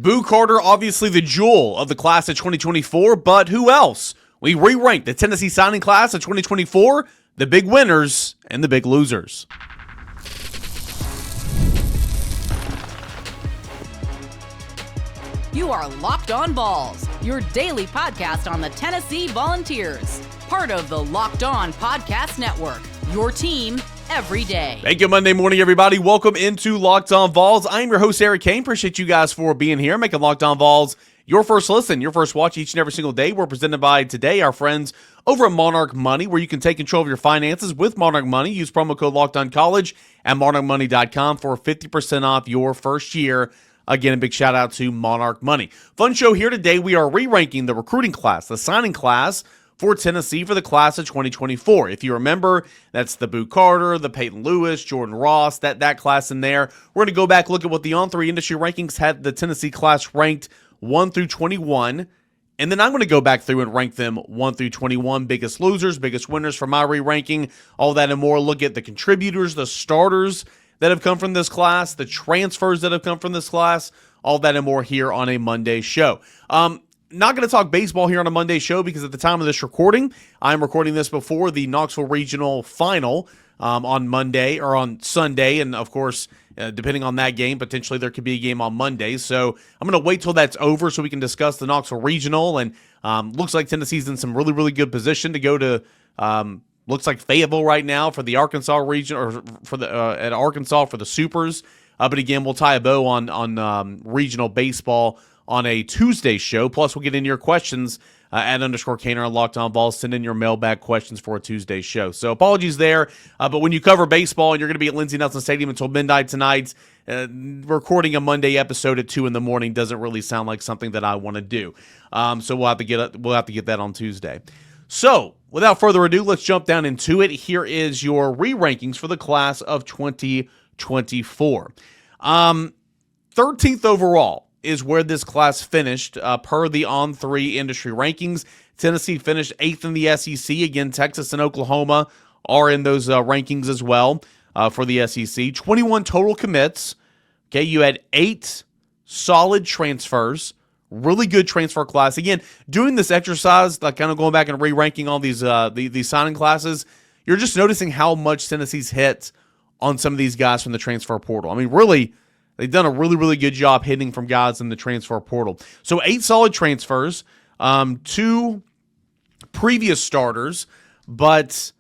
Boo Carter, obviously the jewel of the class of 2024, but who else? We re-ranked the Tennessee signing class of 2024, the big winners and the big losers. You are Locked On Vols, your daily podcast on the Tennessee Volunteers. Part of the Locked On Podcast Network, your team every day. Thank you. Monday morning, everybody. Welcome into Locked On Vols. I'm your host, Eric Cain. Appreciate you guys for being here, making Locked On Vols your first listen, your first watch each and every single day. We're presented by today our friends over at Monarch Money, where you can take control of your finances with Monarch Money. Use promo code LOCKEDONCollege at monarchmoney.com for 50% off your first year. Again, a big shout out to Monarch Money. Fun show here today. We are re-ranking the recruiting class, the signing class for Tennessee for the class of 2024. If you remember, that's the Boo Carter, the Peyton Lewis, Jordan Ross, that class in there. We're going to go back, look at what the On3 industry rankings had the Tennessee class ranked 1 through 21. And then I'm going to go back through and rank them 1 through 21, biggest losers, biggest winners for my re-ranking, all that and more. Look at the contributors, the starters that have come from this class, the transfers that have come from this class, all that and more here on a Monday show. Not going to talk baseball here on a Monday show because at the time of this recording, I'm recording this before the Knoxville Regional Final on Monday or on Sunday. And of course, depending on that game, potentially there could be a game on Monday. So I'm going to wait till that's over so we can discuss the Knoxville Regional. And looks like Tennessee's in some really, really good position to go to looks like Fayetteville right now for the Arkansas region, or for the at Arkansas for the Supers. But again, we'll tie a bow on regional baseball on a Tuesday show. Plus, we'll get into your questions at _Cain on Locked On Vols. Send in your mailbag questions for a Tuesday show. So apologies there. But when you cover baseball and you're going to be at Lindsey Nelson Stadium until midnight tonight, recording a Monday episode at 2 in the morning doesn't really sound like something that I want to do. So we'll have to get that on Tuesday. So without further ado, let's jump down into it. Here is your re-rankings for the class of 2024. 13th overall is where this class finished per the On3 industry rankings. Tennessee finished 8th in the SEC. Again, Texas and Oklahoma are in those rankings as well for the SEC. 21 total commits. Okay, you had 8 solid transfers. Really good transfer class. Again, doing this exercise, like kind of going back and re-ranking all these signing classes, you're just noticing how much Tennessee's hit on some of these guys from the transfer portal. I mean, really, they've done a really, really good job hitting from guys in the transfer portal. So 8 solid transfers, 2 previous starters, but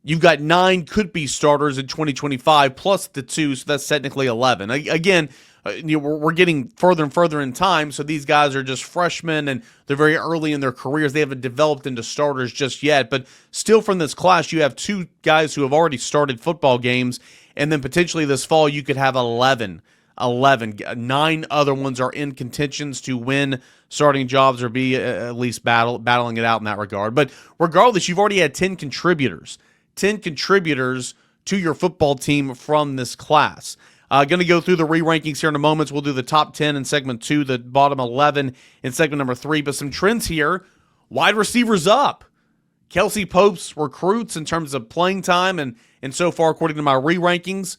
you've got 9 could-be starters in 2025 plus the 2, so that's technically 11. Again, we're getting further and further in time, so these guys are just freshmen and they're very early in their careers. They haven't developed into starters just yet, but still from this class, you have 2 guys who have already started football games, and then potentially this fall you could have 11. 9 other ones are in contentions to win starting jobs or be at least battling it out in that regard. But regardless, you've already had 10 contributors to your football team from this class. Going to go through the re-rankings here in a moment. We'll do the top 10 in segment 2, the bottom 11 in segment number 3. But some trends here. Wide receivers up. Kelsey Pope's recruits in terms of playing time, and so far, according to my re-rankings,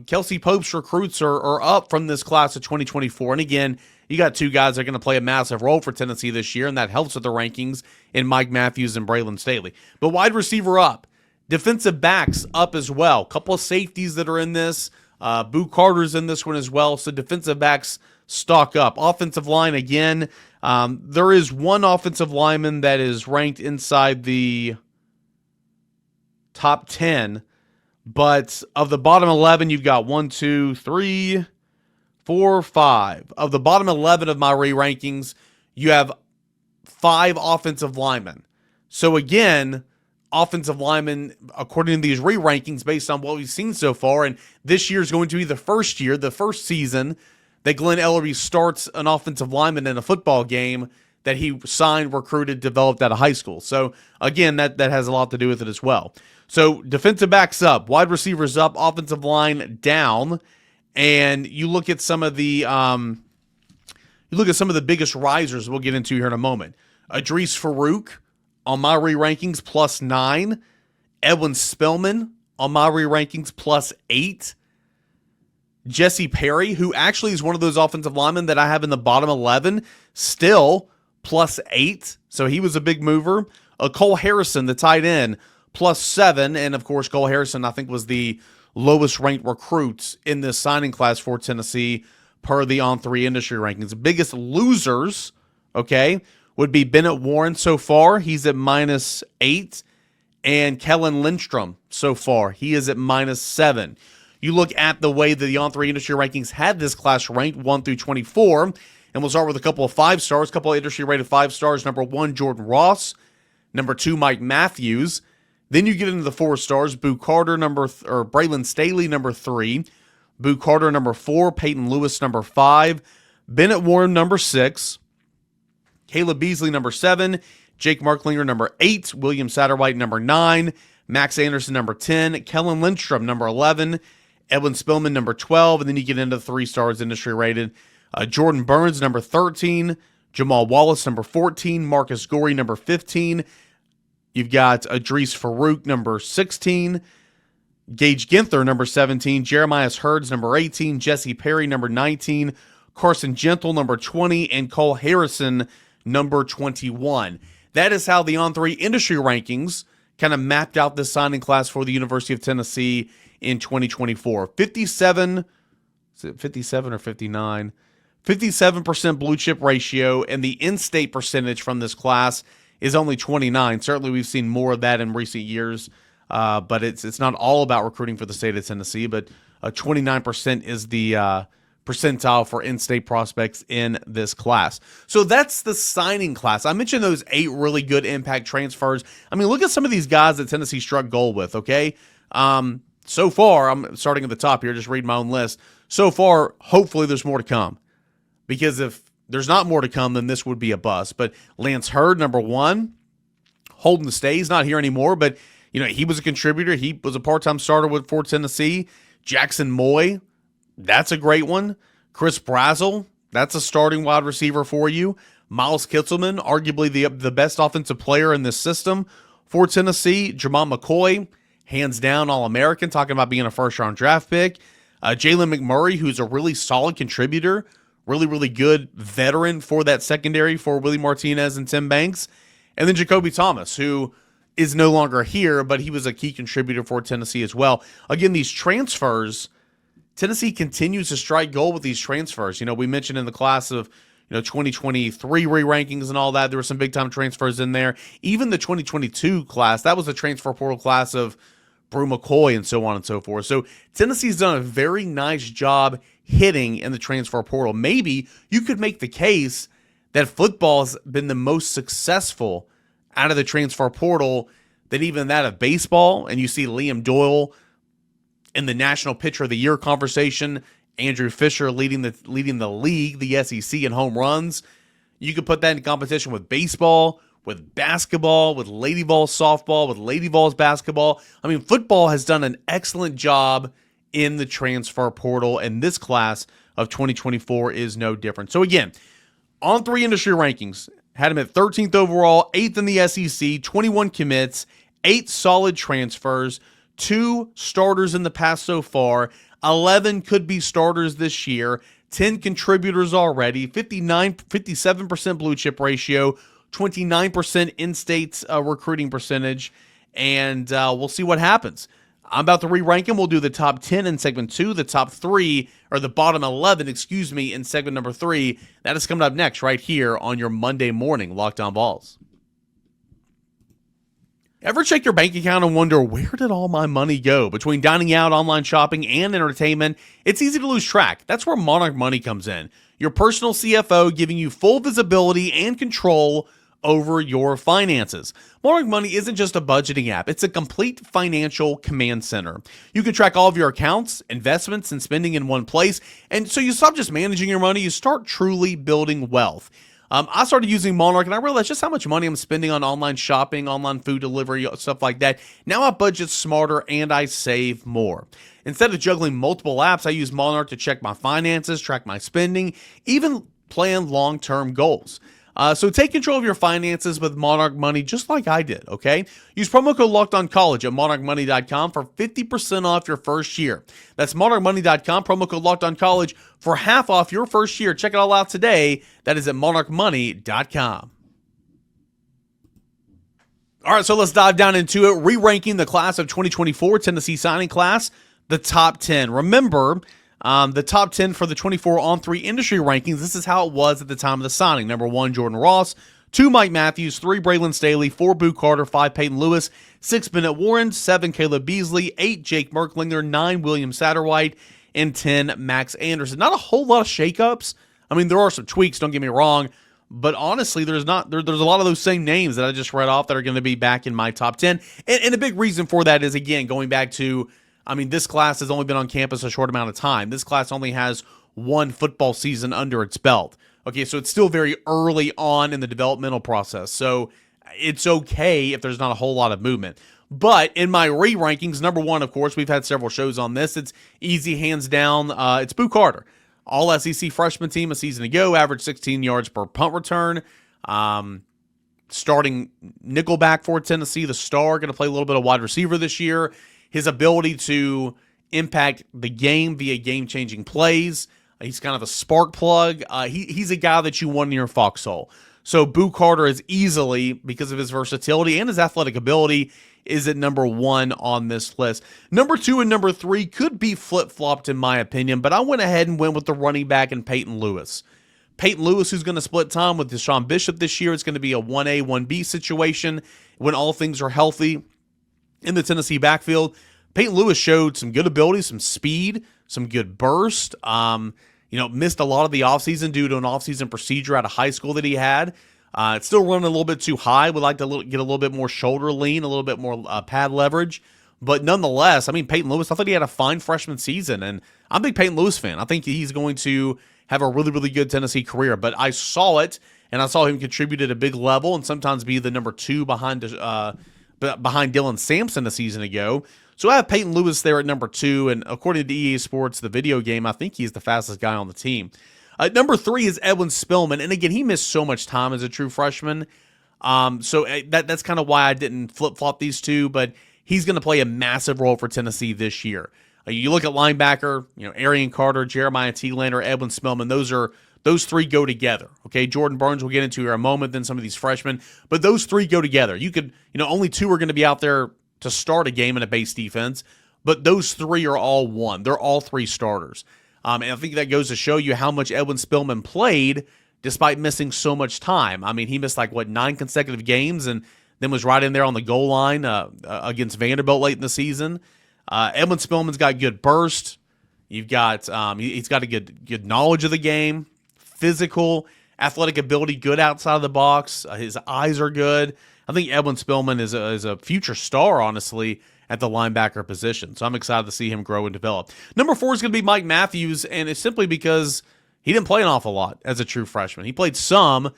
Kelsey Pope's recruits are up from this class of 2024. And again, you got 2 guys that are going to play a massive role for Tennessee this year, and that helps with the rankings in Mike Matthews and Braylon Staley. But wide receiver up. Defensive backs up as well. Couple of safeties that are in this. Boo Carter's in this one as well. So defensive backs stock up. Offensive line, again, there is one offensive lineman that is ranked inside the top 10. But of the bottom 11, you've got 1, 2, 3, 4, 5. Of the bottom 11 of my re-rankings, you have 5 offensive linemen. So again, offensive linemen, according to these re-rankings, based on what we've seen so far, and this year is going to be the first season that Glenn Ellery starts an offensive lineman in a football game that he signed, recruited, developed out of high school. So again, that has a lot to do with it as well. So defensive backs up, wide receivers up, offensive line down, and you look at some of the biggest risers we'll get into here in a moment. Idris Farouk on my re-rankings +9. Edwin Spillman on my re-rankings +8. Jesse Perry, who actually is one of those offensive linemen that I have in the bottom 11, still +8. So he was a big mover. Cole Harrison, the tight end, +7. And of course, Cole Harrison, I think, was the lowest ranked recruit in this signing class for Tennessee per the On3 industry rankings. The biggest losers, okay, would be Bennett Warren so far. He's at -8. And Kellen Lindstrom so far. He is at -7. You look at the way that the On3 industry rankings had this class ranked 1 through 24, and we'll start with a couple of 5 stars, a couple of industry rated 5 stars. Number 1, Jordan Ross. Number 2, Mike Matthews. Then you get into the 4 stars, Boo Carter, Braylon Staley, number 3. Boo Carter, number 4. Peyton Lewis, number 5. Bennett Warren, number 6. Caleb Beasley, number 7. Jake Marklinger, number 8. William Satterwhite, number 9. Max Anderson, number 10. Kellen Lindstrom, number 11. Edwin Spillman, number 12. And then you get into the 3 stars industry rated. Jordan Burns, number 13. Jamal Wallace, number 14. Marcus Gorey, number 15. You've got Idris Farouk, number 16. Gage Ginther, number 17. Jeremiah Hurds, number 18. Jesse Perry, number 19. Carson Gentle, number 20. And Cole Harrison, number 21. That is how the On3 industry rankings kind of mapped out this signing class for the University of Tennessee in 2024. 57, is it 57 or 59? 57% blue chip ratio, and the in-state percentage from this class is only 29. Certainly we've seen more of that in recent years, but it's not all about recruiting for the state of Tennessee, but 29% is the percentile for in-state prospects in this class. So that's the signing class. I mentioned those 8 really good impact transfers. I mean, look at some of these guys that Tennessee struck gold with, okay? So far, I'm starting at the top here, just read my own list. So far, hopefully there's more to come. Because if there's not more to come, then this would be a bust. But Lance Hurd, number 1. Holden Stay's not here anymore, but he was a contributor. He was a part-time starter for Tennessee. Jackson Moy, that's a great one. Chris Brazel, that's a starting wide receiver for you. Miles Kitzelman, arguably the best offensive player in this system for Tennessee. Jamal McCoy, hands down All-American, talking about being a first-round draft pick. Jalen McMurray, who's a really solid contributor, really, really good veteran for that secondary for Willie Martinez and Tim Banks. And then Jacoby Thomas, who is no longer here, but he was a key contributor for Tennessee as well. Again, these transfers, Tennessee continues to strike gold with these transfers. We mentioned in the class of 2023 re-rankings and all that, there were some big-time transfers in there. Even the 2022 class, that was the transfer portal class of Brew McCoy and so on and so forth. So Tennessee's done a very nice job hitting in the transfer portal. Maybe you could make the case that football's been the most successful out of the transfer portal than even that of baseball. And you see Liam Doyle in the National Pitcher of the Year conversation, Andrew Fisher leading the league, the SEC, in home runs. You could put that in competition with baseball, with basketball, with Lady Vols softball, with Lady Vols basketball. I mean, football has done an excellent job in the transfer portal, and this class of 2024 is no different. So again, On3 industry rankings had him at 13th overall, 8th in the SEC, 21 commits, 8 solid transfers, 2 starters in the past so far, 11 could be starters this year, 10 contributors already, 57% blue chip ratio, 29% in-state recruiting percentage, and we'll see what happens. I'm about to re-rank them. We'll do the top 10 in segment 2, the top 3, or the bottom 11, in segment number 3. That is coming up next right here on your Monday morning Locked On Vols. Ever check your bank account and wonder, where did all my money go? Between dining out, online shopping, and entertainment, it's easy to lose track. That's where Monarch Money comes in. Your personal CFO, giving you full visibility and control over your finances. Monarch Money isn't just a budgeting app. It's a complete financial command center. You can track all of your accounts, investments, and spending in one place. And so you stop just managing your money, you start truly building wealth. I started using Monarch and I realized just how much money I'm spending on online shopping, online food delivery, stuff like that. Now I budget smarter and I save more. Instead of juggling multiple apps, I use Monarch to check my finances, track my spending, even plan long-term goals. So take control of your finances with Monarch Money just like I did, okay? Use promo code LOCKEDONCollege at monarchmoney.com for 50% off your first year. That's monarchmoney.com, promo code LOCKEDONCollege for half off your first year. Check it all out today. That is at monarchmoney.com. All right, so let's dive down into it. Re-ranking the class of 2024 Tennessee signing class, the top 10. Remember, the top 10 for the 24 on-3 industry rankings, this is how it was at the time of the signing. Number 1, Jordan Ross. 2, Mike Matthews. 3, Braylon Staley. 4, Boo Carter. 5, Peyton Lewis. 6, Bennett Warren. 7, Caleb Beasley. 8, Jake Merklinger. 9, William Satterwhite. And 10, Max Anderson. Not a whole lot of shakeups. I mean, there are some tweaks, don't get me wrong. But honestly, there's a lot of those same names that I just read off that are going to be back in my top 10. And a big reason for that is, again, going back to, I mean, this class has only been on campus a short amount of time. This class only has one football season under its belt. Okay, so it's still very early on in the developmental process. So it's okay if there's not a whole lot of movement. But in my re-rankings, number 1, of course, we've had several shows on this. It's easy, hands down. It's Boo Carter. All SEC freshman team a season ago, averaged 16 yards per punt return. Starting nickelback for Tennessee, the star, going to play a little bit of wide receiver this year. His ability to impact the game via game-changing plays. He's kind of a spark plug. He's a guy that you want in your foxhole. So Boo Carter is easily, because of his versatility and his athletic ability, is at number 1 on this list. Number 2 and number 3 could be flip-flopped in my opinion, but I went ahead and went with the running back and Peyton Lewis. Peyton Lewis, who's going to split time with Deshaun Bishop this year. It's going to be a 1A, 1B situation when all things are healthy in the Tennessee backfield. Peyton Lewis showed some good ability, some speed, some good burst. Missed a lot of the offseason due to an offseason procedure out of high school that he had. It's still running a little bit too high. Would like to get a little bit more shoulder lean, a little bit more pad leverage. But nonetheless, I mean, Peyton Lewis, I thought he had a fine freshman season. And I'm a big Peyton Lewis fan. I think he's going to have a really, really good Tennessee career. But I saw it, and I saw him contribute at a big level and sometimes be the number 2 behind Dylan Sampson a season ago. So I have Peyton Lewis there at number 2. And according to EA Sports, the video game, I think he's the fastest guy on the team. Number 3 is Edwin Spillman. And again, he missed so much time as a true freshman. So that's kind of why I didn't flip-flop these two. But he's going to play a massive role for Tennessee this year. You look at linebacker, Arian Carter, Jeremiah Thielander, Edwin Spillman. Those 3 go together. Okay, Jordan Burns we'll get into here in a moment, then some of these freshmen. But those 3 go together. You could, only 2 are going to be out there to start a game in a base defense. But those 3 are all one. They're all 3 starters. And I think that goes to show you how much Edwin Spillman played despite missing so much time. I mean, he missed 9 consecutive games and then was right in there on the goal line against Vanderbilt late in the season. Edwin Spillman's got good burst. You've got he's got a good knowledge of the game, physical, athletic ability, good outside of the box. His eyes are good. I think Edwin Spillman is a future star, honestly, at the linebacker position. So I'm excited to see him grow and develop. Number 4 is going to be Mike Matthews, and it's simply because he didn't play an awful lot as a true freshman. He played some.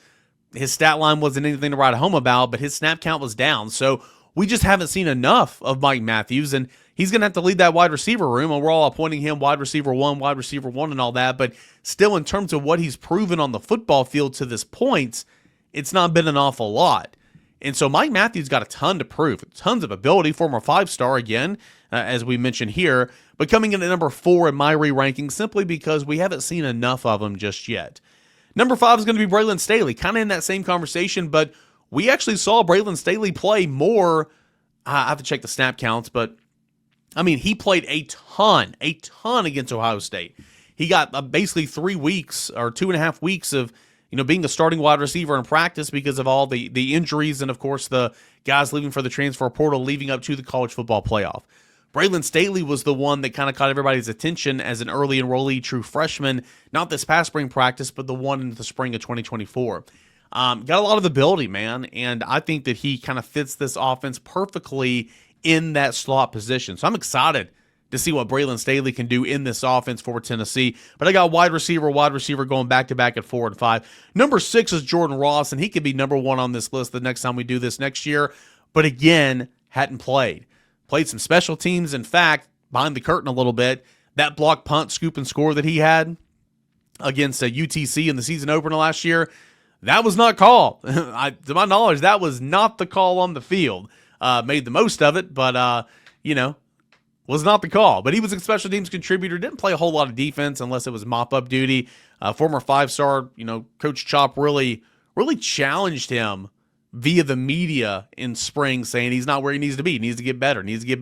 His stat line wasn't anything to write home about, but his snap count was down. So we just haven't seen enough of Mike Matthews, and he's going to have to lead that wide receiver room, and we're all appointing him wide receiver one, and all that. But still, in terms of what he's proven on the football field to this point, it's not been an awful lot. And so Mike Matthews got a ton to prove, tons of ability, former 5-star again, as we mentioned here, but coming in at number 4 in my re-ranking simply because we haven't seen enough of him just yet. Number 5 is going to be Braylon Staley, kind of in that same conversation, but we actually saw Braylon Staley play more. I have to check the snap counts, but I mean, he played a ton against Ohio State. He got basically 3 weeks or 2.5 weeks of being the starting wide receiver in practice because of all the injuries and, of course, the guys leaving for the transfer portal leading up to the college football playoff. Braylon Staley was the one that kind of caught everybody's attention as an early enrollee true freshman, not this past spring practice, but the one in the spring of 2024. Got a lot of ability, man, and I think that he kind of fits this offense perfectly in that slot position. So I'm excited to see what Braylon Staley can do in this offense for Tennessee. But I got wide receiver going back-to-back at 4 and 5. Number 6 is Jordan Ross, and he could be number 1 on this list the next time we do this next year. But again, hadn't played. Played some special teams. In fact, behind the curtain a little bit, that block punt, scoop, and score that he had against UTC in the season opener last year, That was not called. To my knowledge, that was not the call on the field. Made the most of it, but, was not the call. But he was a special teams contributor, didn't play a whole lot of defense unless it was mop-up duty. Former 5-star, Coach Chop really challenged him via the media in spring, saying he's not where he needs to be. He needs to get better, needs to get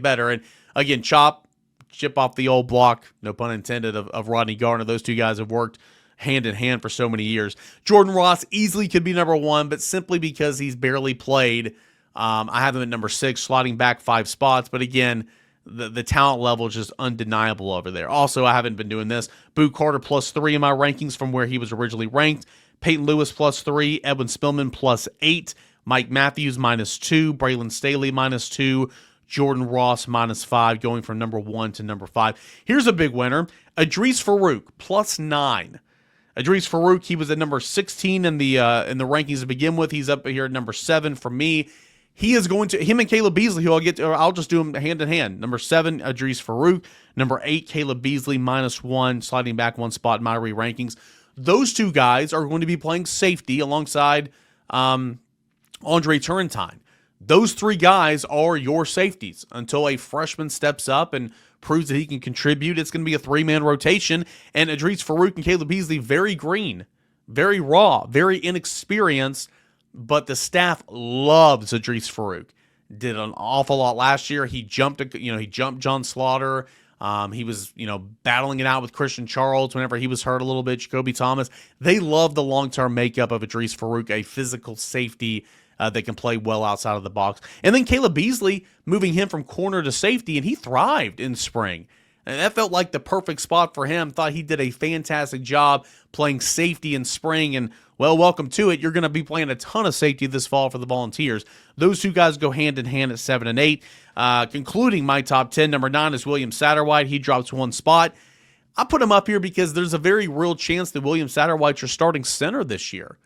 better. And again, Chop, chip off the old block, no pun intended, of Rodney Garner. Those two guys have worked hand in hand for so many years. Jordan Ross easily could be number 1, but simply because he's barely played, I have him at number 6, sliding back 5 spots. But again, the talent level is just undeniable over there. Also, I haven't been doing this. Boo Carter +3 in my rankings from where he was originally ranked. Peyton Lewis +3, Edwin Spillman +8, Mike Matthews -2, Braylon Staley -2, Jordan Ross -5, going from number 1 to number 5. Here's a big winner. Idris Farouk +9. Idris Farouk, he was at number 16 in the rankings to begin with. He's up here at number 7 for me. He is going to, him and Caleb Beasley, who I'll just do them hand in hand. Number 7, Idris Farouk. Number 8, Caleb Beasley -1, sliding back 1 spot in my re-rankings. Those two guys are going to be playing safety alongside Andre Turrentine. Those 3 guys are your safeties until a freshman steps up and proves that he can contribute. It's going to be a 3-man rotation, and Idris Farouk and Caleb Beasley, very green, very raw, very inexperienced, but the staff loves Idris Farouk. Did an awful lot last year. He jumped John Slaughter. He was, battling it out with Christian Charles whenever he was hurt a little bit, Jacoby Thomas. They love the long-term makeup of Idris Farouk, a physical safety that can play well outside of the box. And then Caleb Beasley, moving him from corner to safety, and he thrived in spring. And that felt like the perfect spot for him. Thought he did a fantastic job playing safety in spring, and, well, welcome to it. You're going to be playing a ton of safety this fall for the Volunteers. Those two guys go hand in hand at 7 and 8. Concluding my top 10, number 9 is William Satterwhite. He drops 1 spot. I put him up here because there's a very real chance that William Satterwhite's your starting center this year.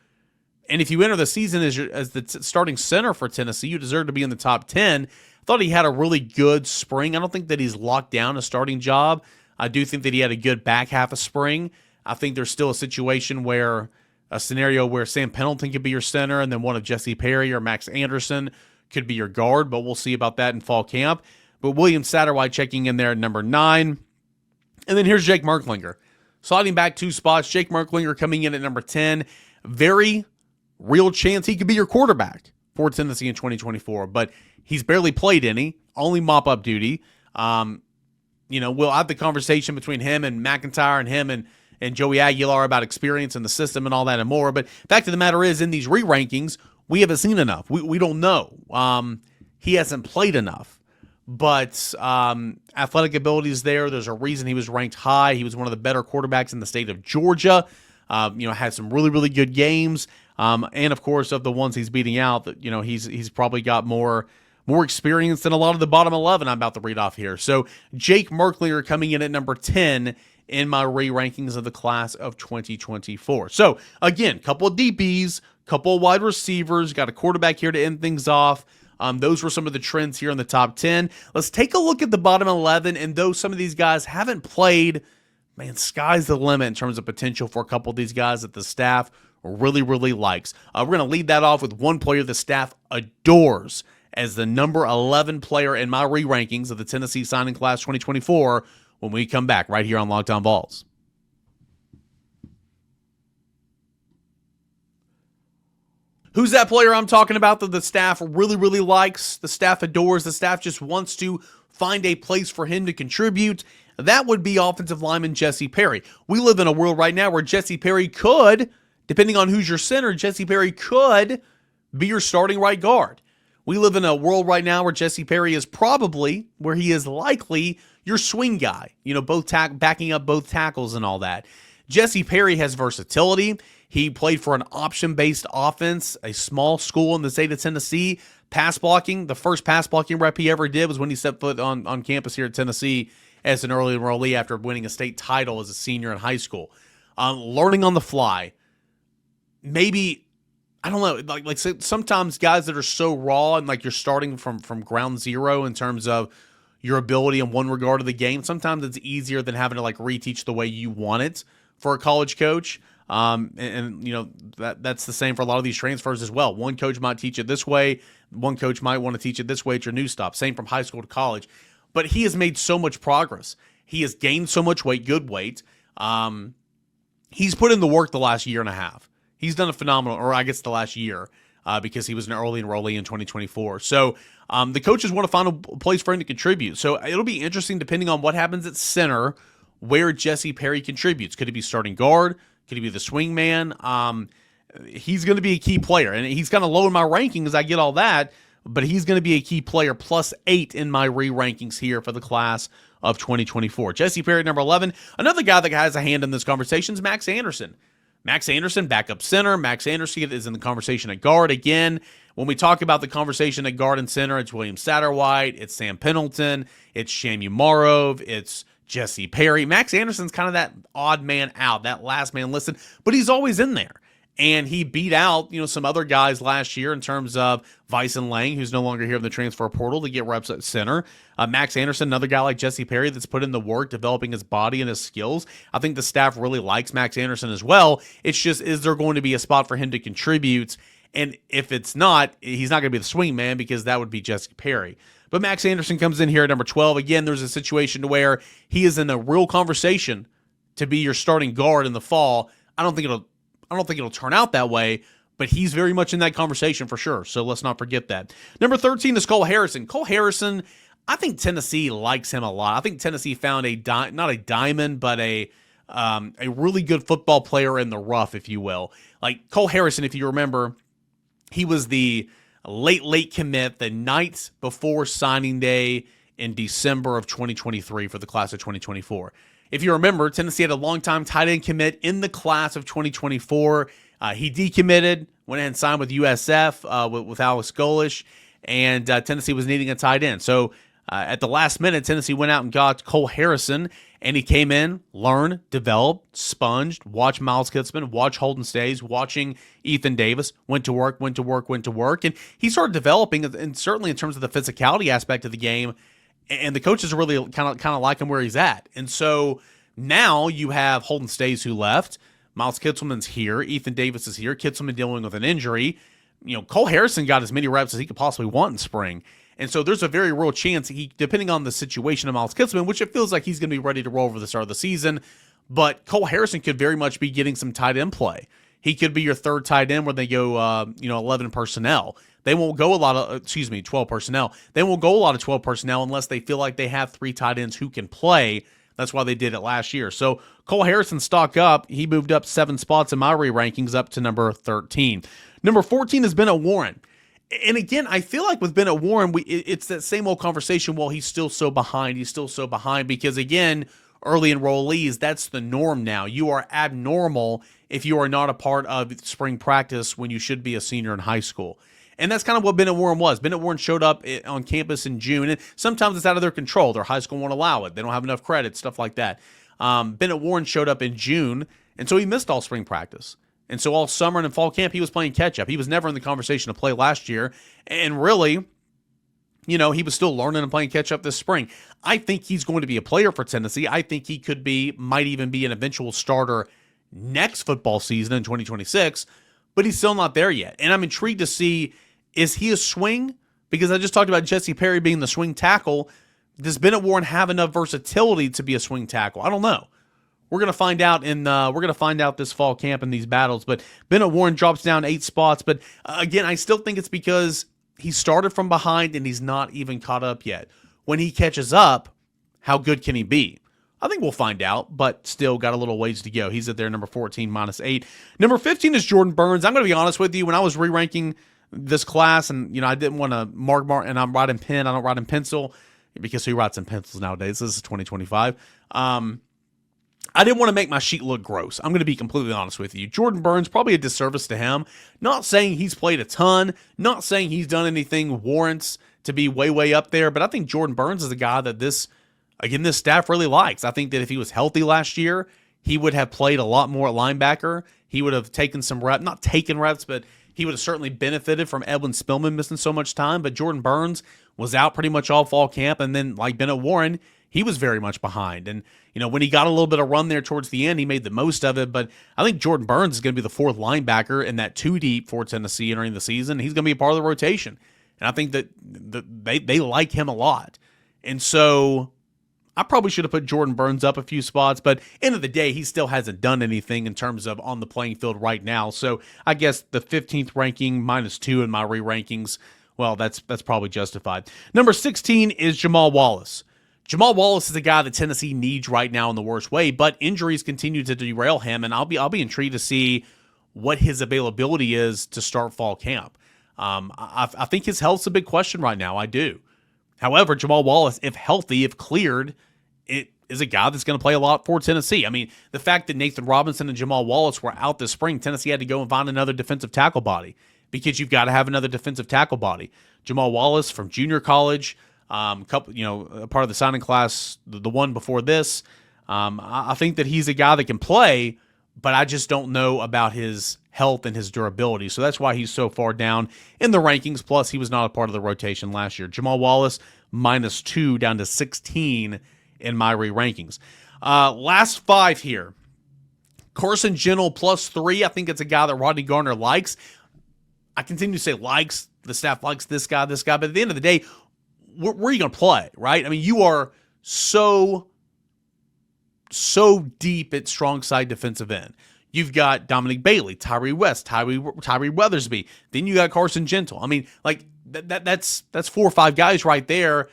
And if you enter the season as the starting center for Tennessee, you deserve to be in the top 10. I thought he had a really good spring. I don't think that he's locked down a starting job. I do think that he had a good back half of spring. I think there's still a scenario where Sam Pendleton could be your center, and then one of Jesse Perry or Max Anderson could be your guard, but we'll see about that in fall camp. But William Satterwhite checking in there at number 9. And then here's Jake Merklinger. Sliding back 2 spots, Jake Merklinger coming in at number 10. Very real chance he could be your quarterback for Tennessee in 2024, but he's barely played any, only mop-up duty. We'll have the conversation between him and McIntyre and him and Joey Aguilar about experience in the system and all that and more. But fact of the matter is, in these re-rankings, we haven't seen enough. We don't know. He hasn't played enough. But athletic ability is there. There's a reason he was ranked high. He was one of the better quarterbacks in the state of Georgia. Had some really, really good games. And of course, of the ones he's beating out, he's probably got more experience than a lot of the bottom 11 I'm about to read off here. So Jake Merklinger coming in at number 10 in my re-rankings of the class of 2024. So again, couple of DBs, couple of wide receivers, got a quarterback here to end things off. Those were some of the trends here in the top 10. Let's take a look at the bottom 11, and though some of these guys haven't played, man, sky's the limit in terms of potential for a couple of these guys that the staff really, really likes. We're going to lead that off with one player the staff adores as the number 11 player in my re-rankings of the Tennessee signing class 2024 when we come back right here on Locked On Vols. Who's that player I'm talking about that the staff really, really likes, the staff adores, the staff just wants to find a place for him to contribute? That would be offensive lineman Jesse Perry. We live in a world right now where Jesse Perry could, depending on who's your center, Jesse Perry could be your starting right guard. We live in a world right now where Jesse Perry is probably, where he is likely, your swing guy. Backing up both tackles and all that. Jesse Perry has versatility. He played for an option-based offense, a small school in the state of Tennessee. Pass blocking, the first pass blocking rep he ever did was when he set foot on campus here at Tennessee as an early enrollee after winning a state title as a senior in high school. Learning on the fly. Maybe, I don't know, like sometimes guys that are so raw and like you're starting from ground zero in terms of your ability in one regard of the game, sometimes it's easier than having to like reteach the way you want it for a college coach. And that's the same for a lot of these transfers as well. One coach might teach it this way. One coach might want to teach it this way at your new stop. Same from high school to college. But he has made so much progress. He has gained so much weight, good weight. He's put in the work the last year and a half. He's done a phenomenal, or I guess the last year, because he was an early enrollee in 2024. So the coaches want to find a place for him to contribute. So it'll be interesting, depending on what happens at center, where Jesse Perry contributes. Could he be starting guard? Could he be the swing man? He's going to be a key player, and he's kind of low in my rankings. I get all that, but he's going to be a key player, +8 in my re-rankings here for the class of 2024. Jesse Perry, number 11. Another guy that has a hand in this conversation is Max Anderson. Max Anderson, backup center. Max Anderson is in the conversation at guard. Again, when we talk about the conversation at guard and center, it's William Satterwhite, it's Sam Pendleton, it's Shamu Marov, it's Jesse Perry. Max Anderson's kind of that odd man out, that last man listed, but he's always in there. And he beat out, some other guys last year in terms of Vyson Lang, who's no longer here in the transfer portal, to get reps at center. Max Anderson, another guy like Jesse Perry that's put in the work, developing his body and his skills. I think the staff really likes Max Anderson as well. It's just, is there going to be a spot for him to contribute? And if it's not, he's not going to be the swing man, because that would be Jesse Perry. But Max Anderson comes in here at number 12. Again, there's a situation where he is in a real conversation to be your starting guard in the fall. I don't think it'll turn out that way, but he's very much in that conversation for sure. So let's not forget that. Number 13 is Cole Harrison. Cole Harrison, I think Tennessee likes him a lot. I think Tennessee found not a diamond, but a really good football player in the rough, if you will. Like Cole Harrison, if you remember, he was the late commit the night before signing day in December of 2023 for the class of 2024. If you remember, Tennessee had a long-time tight end commit in the class of 2024. He decommitted, went ahead and signed with USF with Alex Golish, and Tennessee was needing a tight end. So at the last minute, Tennessee went out and got Cole Harrison, and he came in, learned, developed, sponged, watched Miles Kitzman, watched Holden Stays, watching Ethan Davis, went to work, and he started developing, and certainly in terms of the physicality aspect of the game. And the coaches really kind of like him where he's at. And so now you have Holden Stays, who left. Miles Kitzelman's here. Ethan Davis is here. Kitzelman dealing with an injury. Cole Harrison got as many reps as he could possibly want in spring. And so there's a very real chance, depending on the situation of Miles Kitzelman, which it feels like he's going to be ready to roll over the start of the season, but Cole Harrison could very much be getting some tight end play. He could be your third tight end where they go, 11 personnel. They won't go 12 personnel. They won't go a lot of 12 personnel unless they feel like they have 3 tight ends who can play. That's why they did it last year. So Cole Harrison stock up. He moved up 7 spots in my re-rankings up to number 13. Number 14 is Bennett Warren. And again, I feel like with Bennett Warren, it's that same old conversation. Well, he's still so behind. Because again, early enrollees, that's the norm now. You are abnormal if you are not a part of spring practice when you should be a senior in high school. And that's kind of what Bennett Warren was. Bennett Warren showed up on campus in June, and sometimes it's out of their control. Their high school won't allow it. They don't have enough credit, stuff like that. Bennett Warren showed up in June, and so he missed all spring practice. And so all summer and in fall camp, he was playing catch-up. He was never in the conversation to play last year. And really, he was still learning and playing catch-up this spring. I think he's going to be a player for Tennessee. I think he might even be an eventual starter next football season in 2026, but he's still not there yet. And I'm intrigued to see, is he a swing? Because I just talked about Jesse Perry being the swing tackle. Does Bennett Warren have enough versatility to be a swing tackle? I don't know. We're gonna find out this fall camp in these battles. But Bennett Warren drops down 8 spots. But again, I still think it's because he started from behind and he's not even caught up yet. When he catches up, how good can he be? I think we'll find out, but still got a little ways to go. He's at there, number 14, -8. Number 15 is Jordan Burns. I'm going to be honest with you. When I was re-ranking this class, and I didn't want to mark, and I'm writing pen. I don't write in pencil, because who writes in pencils nowadays? This is 2025. I didn't want to make my sheet look gross. I'm going to be completely honest with you. Jordan Burns, probably a disservice to him. Not saying he's played a ton, not saying he's done anything warrants to be way up there, but I think Jordan Burns is a guy that this staff really likes. I think that if he was healthy last year, he would have played a lot more at linebacker. He would have taken some reps, not taken reps, but he would have certainly benefited from Edwin Spillman missing so much time. But Jordan Burns was out pretty much all fall camp, and then like Bennett Warren, he was very much behind. And, when he got a little bit of run there towards the end, he made the most of it. But I think Jordan Burns is going to be the fourth linebacker in that 2 deep for Tennessee entering the season. He's going to be a part of the rotation. And I think that they like him a lot. And so I probably should have put Jordan Burns up a few spots, but end of the day, he still hasn't done anything in terms of on the playing field right now. So I guess the 15th ranking -2 in my re-rankings, well, that's probably justified. Number 16 is Jamal Wallace. Jamal Wallace is a guy that Tennessee needs right now in the worst way, but injuries continue to derail him, and I'll be intrigued to see what his availability is to start fall camp. I think his health's a big question right now. I do. However, Jamal Wallace, if healthy, if cleared, it is a guy that's going to play a lot for Tennessee. I mean, the fact that Nathan Robinson and Jamal Wallace were out this spring, Tennessee had to go and find another defensive tackle body because you've got to have another defensive tackle body. Jamal Wallace from junior college, a part of the signing class, the one before this. I think that he's a guy that can play, but I just don't know about his health and his durability. So that's why he's so far down in the rankings. Plus, he was not a part of the rotation last year. Jamal Wallace, -2 down to 16 in my re-rankings. Last 5 here. Carson Gentle +3. I think it's a guy that Rodney Garner likes. I continue to say likes. The staff likes this guy. But at the end of the day, where are you going to play, right? I mean, you are so deep at strong side defensive end. You've got Dominic Bailey, Tyree West, Tyree Weathersby. Then you got Carson Gentle. I mean, like that's 4 or 5 guys right there.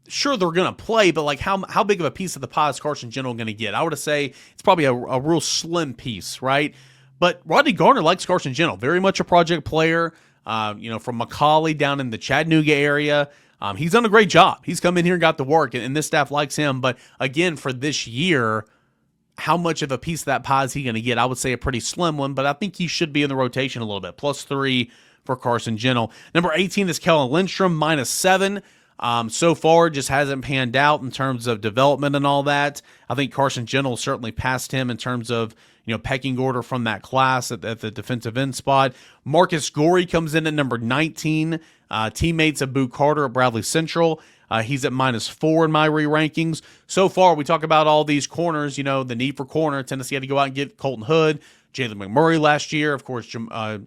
Sure, they're going to play, but like how big of a piece of the pie is Carson Gentle going to get? I would say it's probably a real slim piece, right? But Rodney Garner likes Carson Gentle, very much a project player. From McCallie down in the Chattanooga area. He's done a great job. He's come in here and got the work, and this staff likes him. But again, for this year, how much of a piece of that pie is he going to get? I would say a pretty slim one, but I think he should be in the rotation a little bit. +3 for Carson Gentle. Number 18 is Kellen Lindstrom, -7. So far, just hasn't panned out in terms of development and all that. I think Carson Gentle certainly passed him in terms of pecking order from that class at the defensive end spot. Marcus Gorey comes in at number 19. Teammates of Boo Carter at Bradley Central. He's at -4 in my re-rankings. So far, we talk about all these corners, the need for corner. Tennessee had to go out and get Colton Hood, Jalen McMurray last year. Of course, Jamal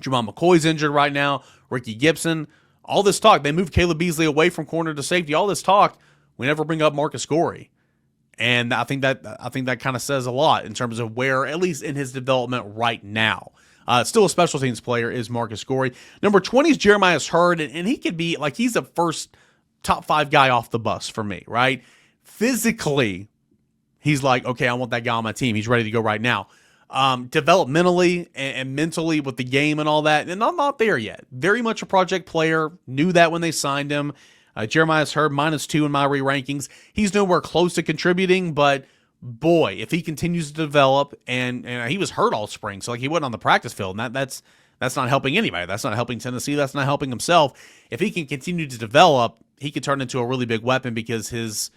McCoy's injured right now. Ricky Gibson. All this talk, they moved Caleb Beasley away from corner to safety. All this talk, we never bring up Marcus Gorey. And I think that kind of says a lot in terms of where, at least in his development right now. Still a special teams player is Marcus Gorey. Number 20 is Jeremiah Hurd, and he could be like he's a first top 5 guy off the bus for me, right? Physically, he's like, okay, I want that guy on my team. He's ready to go right now. Developmentally and mentally with the game and all that, and I'm not there yet. Very much a project player. Knew that when they signed him. Jeremiah Hurd, -2 in my re-rankings. He's nowhere close to contributing, but boy, if he continues to develop, and he was hurt all spring, so like he wasn't on the practice field, and that's not helping anybody. That's not helping Tennessee. That's not helping himself. If he can continue to develop, he could turn into a really big weapon because his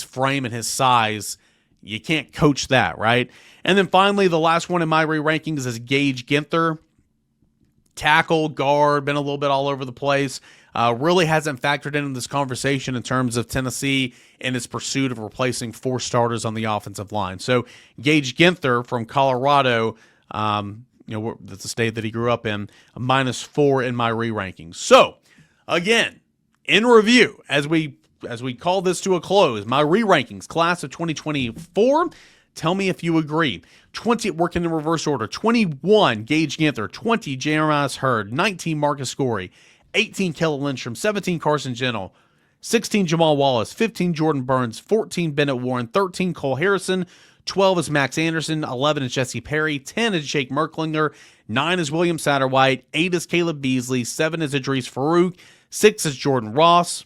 frame and his size, you can't coach that, right? And then finally, the last one in my re-rankings is Gage Ginther. Tackle, guard, been a little bit all over the place. Really hasn't factored into this conversation in terms of Tennessee and its pursuit of replacing 4 starters on the offensive line. So Gage Ginther from Colorado, that's the state that he grew up in, a -4 in my re-rankings. So again, in review, as we call this to a close, my re-rankings, class of 2024, tell me if you agree. 20, working in reverse order, 21, Gage Ginther, 20, Jeremiah Hurd, 19, Marcus Gorey, 18, Kellen Lindstrom, 17, Carson Gentle, 16, Jamal Wallace, 15, Jordan Burns, 14, Bennett Warren, 13, Cole Harrison, 12 is Max Anderson, 11 is Jesse Perry, 10 is Jake Merklinger, 9 is William Satterwhite, 8 is Caleb Beasley, 7 is Idris Farouk, 6 is Jordan Ross,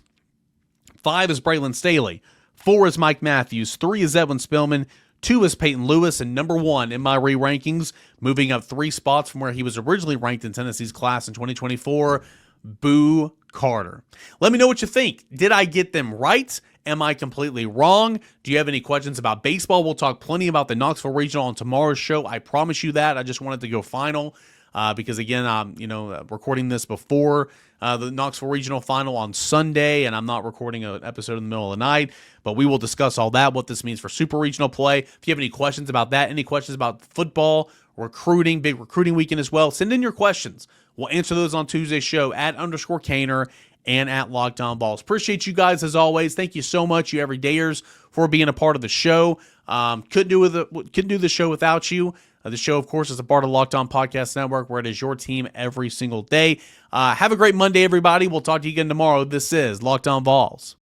5 is Braylon Staley, 4 is Mike Matthews, 3 is Edwin Spillman, 2 is Peyton Lewis, and number 1 in my re-rankings, moving up 3 spots from where he was originally ranked in Tennessee's class in 2024, Boo Carter. Let me know what you think. Did I get them right? Am I completely wrong? Do you have any questions about baseball? We'll talk plenty about the Knoxville Regional on tomorrow's show. I promise you that. I just wanted to go final. because again, I'm recording this before the Knoxville Regional Final on Sunday, and I'm not recording an episode in the middle of the night, but we will discuss all that, what this means for Super Regional play. If you have any questions about that, any questions about football, recruiting, big recruiting weekend as well, send in your questions. We'll answer those on Tuesday's show at _Cainer and at Locked On Vols. Appreciate you guys as always. Thank you so much, you everydayers, for being a part of the show. Couldn't do the show without you. The show, of course, is a part of Locked On Podcast Network, where it is your team every single day. Have a great Monday, everybody. We'll talk to you again tomorrow. This is Locked On Vols.